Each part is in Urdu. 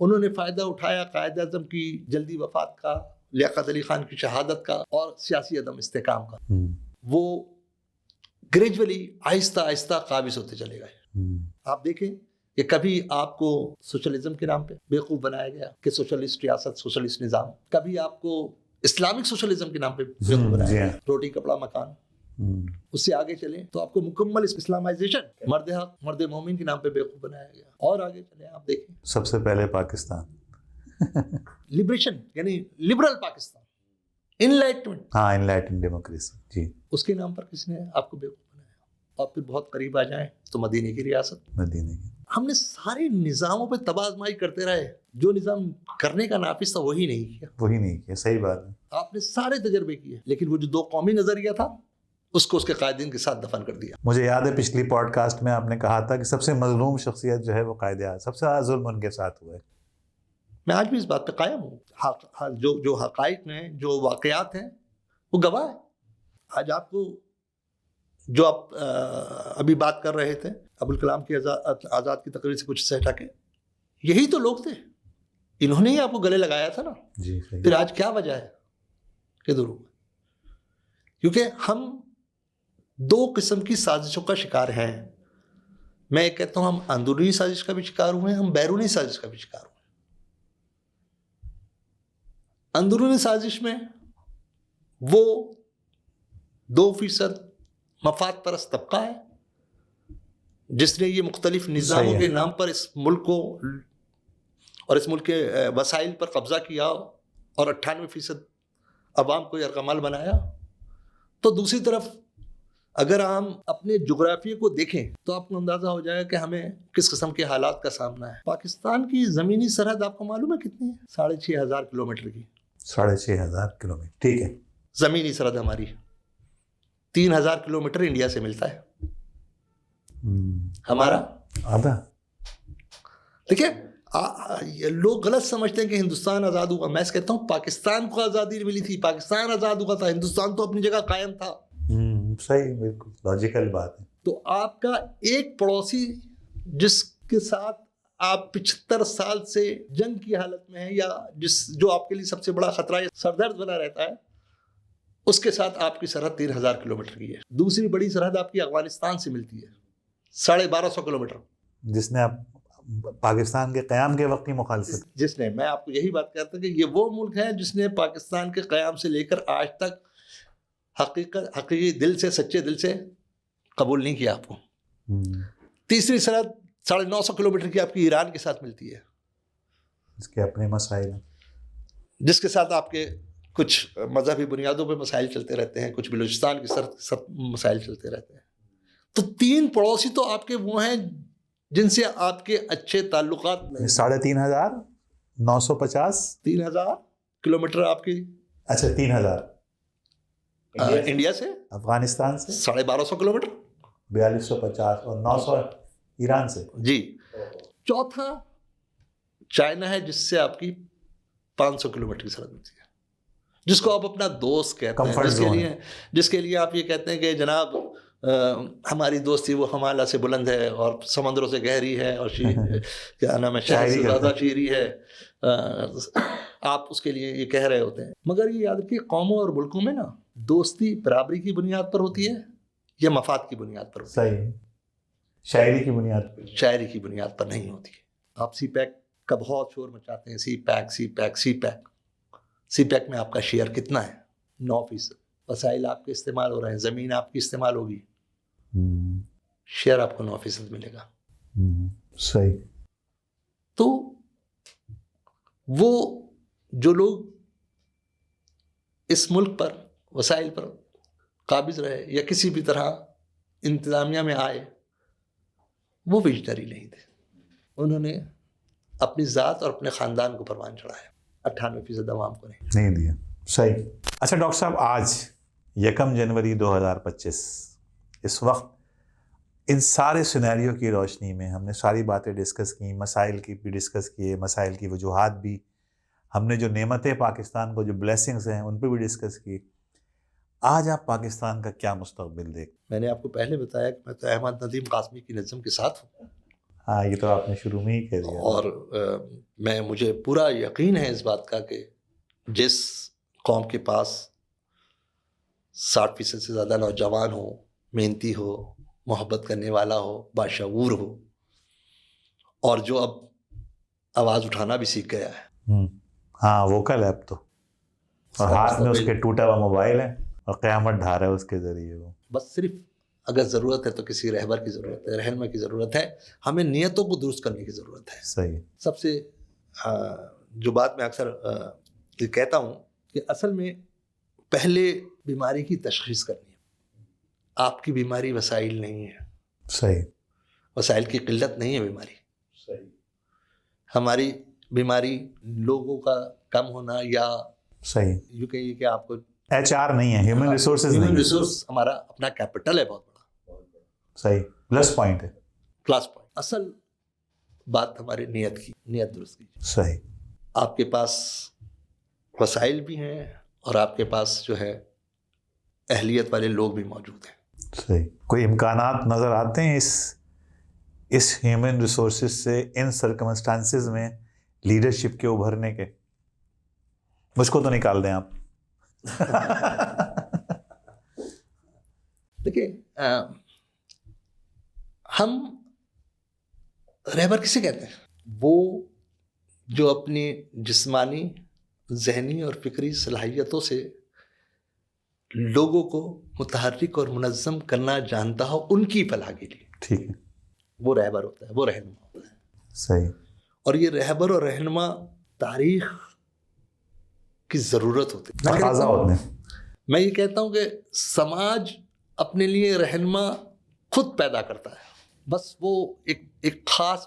انہوں نے فائدہ اٹھایا قائد اعظم کی جلدی وفات کا، لیاقت علی خان کی شہادت کا اور سیاسی عدم استحکام کا. وہ گریجولی آہستہ آہستہ قابض ہوتے چلے گئے. آپ دیکھیں کہ کبھی آپ کو سوشلزم کے نام پہ بیوقوف بنایا گیا کہ سوشلسٹ ریاست، سوشلسٹ نظام. کبھی آپ کو اسلامک سوشلزم کے نام پہ بیوقوف بنایا گیا، روٹی کپڑا مکان. اس سے آگے چلیں تو آپ کو مکمل اسلامائزیشن، مرد حق مرد مومن کے نام پہ بیوقوف بنایا گیا. اور آگے چلیں آپ دیکھیں سب سے پہلے پاکستان لبریشن یعنی لبرل پاکستان، انلائٹمنٹ، ہاں انلائٹنڈ ڈیموکریسی، جی اس کے نام پر کس نے آپ کو بیوقوف بنایا. اور پھر بہت قریب آ جائیں تو مدینے کی ریاست. مدینے کی ہم نے سارے نظاموں پہ تباہ آزمائی کرتے رہے، جو نظام کرنے کا نافذ تھا وہی نہیں کیا. وہی نہیں کیا، صحیح بات ہے. آپ نے سارے تجربے کیے لیکن وہ جو دو قومی نظریہ تھا اس کو اس کے قائدین کے ساتھ دفن کر دیا. مجھے یاد ہے پچھلی پوڈ کاسٹ میں آپ نے کہا تھا کہ سب سے مظلوم شخصیت جو ہے وہ قائد اعظم، سب سے زیادہ ظلم ان کے ساتھ ہوا ہے. میں آج بھی اس بات پہ قائم ہوں. جو حقائق ہیں، جو واقعات ہیں، وہ گواہ ہیں. آج آپ کو جو آپ ابھی بات کر رہے تھے ابوالکلام کی آزاد کی تقریر سے کچھ سے ہٹا کے، یہی تو لوگ تھے، انہوں نے ہی آپ کو گلے لگایا تھا نا. جی پھر آج کیا وجہ ہے کہ دور؟ کیونکہ ہم دو قسم کی سازشوں کا شکار ہیں. میں کہتا ہوں ہم اندرونی سازش کا بھی شکار ہوئے ہیں، ہم بیرونی سازش کا بھی شکار ہوئے ہیں. اندرونی سازش میں وہ 2% مفاد پرست طبقہ ہے جس نے یہ مختلف نظاموں کے نام پر اس ملک کو اور اس ملک کے وسائل پر قبضہ کیا اور 98% عوام کو یرغمال بنایا. تو دوسری طرف اگر ہم اپنے جغرافیے کو دیکھیں تو آپ کو اندازہ ہو جائے گا کہ ہمیں کس قسم کے حالات کا سامنا ہے. پاکستان کی زمینی سرحد آپ کو معلوم ہے کتنی ہے؟ 6,500 کلومیٹر کی. 6,500 کلومیٹر، ٹھیک ہے. زمینی سرحد ہماری 3,000 کلومیٹر انڈیا سے ملتا ہے. ہمارا آدھا. دیکھیں لوگ غلط سمجھتے ہیں کہ ہندوستان آزاد ہوا. میں کہتا ہوں پاکستان کو آزادی ملی تھی، پاکستان آزاد ہوا تھا، ہندوستان تو اپنی جگہ قائم تھا. صحیح، بالکل لاجیکل بات ہے. تو آپ کا ایک پڑوسی جس کے ساتھ آپ 75 سال سے جنگ کی حالت میں ہیں، یا جو آپ کے لیے سب سے بڑا خطرہ ہے، سردرد بنا رہتا ہے، اس کے ساتھ آپ کی سرحد 3,000 کلومیٹر کی ہے. دوسری بڑی سرحد آپ کی افغانستان سے ملتی ہے 1,250 کلومیٹر، جس نے پاکستان کے قیام کے وقت کی مخالفت، جس نے، میں آپ کو یہی بات کہتا ہوں کہ یہ وہ ملک ہے جس نے پاکستان کے قیام سے لے کر آج تک حقیقی دل سے، سچے دل سے قبول نہیں کیا آپ کو. تیسری سرحد 950 کلومیٹر کی آپ کی ایران کے ساتھ ملتی ہے، اس کے اپنے مسائل ہیں، جس کے ساتھ آپ کے کچھ مذہبی بنیادوں پہ مسائل چلتے رہتے ہیں، کچھ بلوچستان کے ساتھ مسائل چلتے رہتے ہیں. تو 3 پڑوسی تو آپ کے وہ ہیں جن سے آپ کے اچھے تعلقات نہیں. 3,500 950 3,000 کلومیٹر آپ کی، اچھا 3,000 انڈیا سے، افغانستان سے 1,250 کلومیٹر، 4,250 اور 900 ایران سے. جی. چوتھا چائنا ہے جس سے آپ کی 500 کلومیٹر کی سرحد ملتی ہے، جس کو آپ اپنا دوست کہتے ہیں، جس کے لیے آپ یہ کہتے ہیں کہ جناب ہماری دوستی وہ ہمالا سے بلند ہے اور سمندروں سے گہری ہے اور کیا نام ہے، شہر سے زیادہ شیریں ہے. آپ اس کے لیے یہ کہہ رہے ہوتے ہیں. مگر یہ یاد رکھیے قوموں اور ملکوں میں نا دوستی برابری کی بنیاد پر ہوتی ہے یا مفاد کی بنیاد پر ہوتی ہے. صحیح، شاعری کی بنیاد پر، شاعری کی بنیاد پر نہیں ہوتی ہے. آپ سی پیک کا بہت شور مچاتے ہیں، سی پیک سی پیک سی پیک. سی پیک میں آپ کا شیئر کتنا ہے؟ 9%. وسائل آپ کے استعمال ہو رہے ہیں، زمین آپ کی استعمال ہوگی، شیئر آپ کو 9% ملے گا. صحیح. تو وہ جو لوگ اس ملک پر وسائل پر قابض رہے یا کسی بھی طرح انتظامیہ میں آئے، وہ ویژنری نہیں تھے. انہوں نے اپنی ذات اور اپنے خاندان کو پروان چڑھایا، 98% عوام کو نہیں دیا. صحیح. اچھا ڈاکٹر صاحب، آج 1 جنوری 2025، اس وقت ان سارے سینیریو کی روشنی میں ہم نے ساری باتیں ڈسکس کی، مسائل کی بھی ڈسکس کیے، مسائل کی وجوہات بھی، ہم نے جو نعمتیں پاکستان کو، جو بلیسنگز ہیں ان پہ بھی ڈسکس کی. آج آپ پاکستان کا کیا مستقبل دیکھ؟ میں نے آپ کو پہلے بتایا کہ میں تو احمد ندیم قاسمی کی نظم کے ساتھ ہوں. ہاں یہ تو آپ نے شروع میں ہی کہہ دیا. اور مجھے پورا یقین ہے اس بات کا کہ جس قوم کے پاس 60% سے زیادہ نوجوان ہو، محنتی ہو، محبت کرنے والا ہو، باشعور ہو، اور جو اب آواز اٹھانا بھی سیکھ گیا ہے. ہاں ووکل ہے اب تو، اور ہاتھ میں اس کے ٹوٹا ہوا موبائل ہے اور قیامت ڈھا رہا ہے اس کے ذریعے. وہ بس صرف اگر ضرورت ہے تو کسی رہبر کی ضرورت ہے، رہنما کی ضرورت ہے. ہمیں نیتوں کو درست کرنے کی ضرورت ہے. صحیح. سب سے جو بات میں اکثر کہتا ہوں کہ اصل میں پہلے بیماری کی تشخیص کرنی ہے. آپ کی بیماری وسائل نہیں ہے. صحیح. وسائل کی قلت نہیں ہے بیماری. صحیح. ہماری بیماری لوگوں کا کم ہونا یا صحیح یوں کہیے کہ آپ کو HR نہیں ہے، ہیومن ریسورسز نہیں. ہیومن ریسورس ہمارا اپنا کیپٹل ہے بہت بڑا. صحیح، پلس پوائنٹ ہے. Class point. اصل بات ہماری نیت کی، نیت درست کی. صحیح. آپ کے پاس وسائل بھی ہیں اور آپ کے پاس جو ہے اہلیت والے لوگ بھی موجود ہیں. صحیح. کوئی امکانات نظر آتے ہیں اس ہیومن ریسورسز سے ان سرکمسٹانسز میں لیڈرشپ کے ابھرنے کے؟ مجھ کو تو نکال دیں آپ. دیکھیں ہم رہبر کسے کہتے ہیں؟ وہ جو اپنی جسمانی، ذہنی اور فکری صلاحیتوں سے لوگوں کو متحرک اور منظم کرنا جانتا ہو ان کی فلاح کے لیے. ٹھیک ہے. وہ رہبر ہوتا ہے، وہ رہنما ہوتا ہے. صحیح. اور یہ رہبر اور رہنما تاریخ کی ضرورت ہوتی ہے. تقاضا ہوتے ہیں. میں یہ کہتا ہوں کہ سماج اپنے لیے رہنما خود پیدا کرتا ہے. بس وہ ایک خاص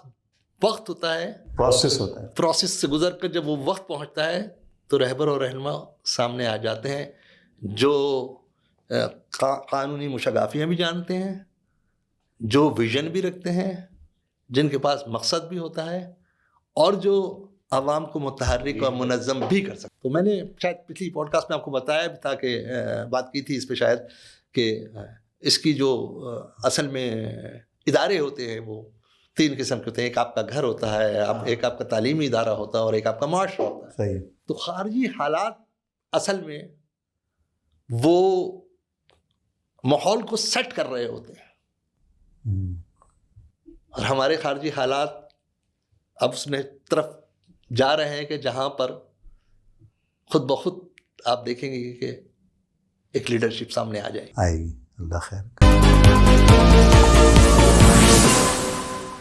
وقت ہوتا ہے، پروسیس ہوتا ہے. پروسیس سے گزر کر جب وہ وقت پہنچتا ہے تو رہبر اور رہنما سامنے آ جاتے ہیں جو قانونی مشگافیاں بھی جانتے ہیں، جو ویژن بھی رکھتے ہیں، جن کے پاس مقصد بھی ہوتا ہے، اور جو عوام کو متحرک اور منظم بھی کر سکتے. تو میں نے شاید پچھلی پوڈ کاسٹ میں آپ کو بتایا بھی تھا کہ بات کی تھی اس پہ شاید کہ اس کی جو اصل میں ادارے ہوتے ہیں وہ 3 قسم کے ہوتے ہیں. ایک آپ کا گھر ہوتا ہے، ایک آپ کا تعلیمی ادارہ ہوتا ہے، اور ایک آپ کا معاشرہ ہوتا ہے. صحیح. تو خارجی حالات اصل میں وہ ماحول کو سیٹ کر رہے ہوتے ہیں، اور ہمارے خارجی حالات اب اس نے طرف جا رہے ہیں کہ جہاں پر خود بخود آپ دیکھیں گے کہ ایک لیڈرشپ سامنے آ جائے گی. آئے گی. اللہ خیر.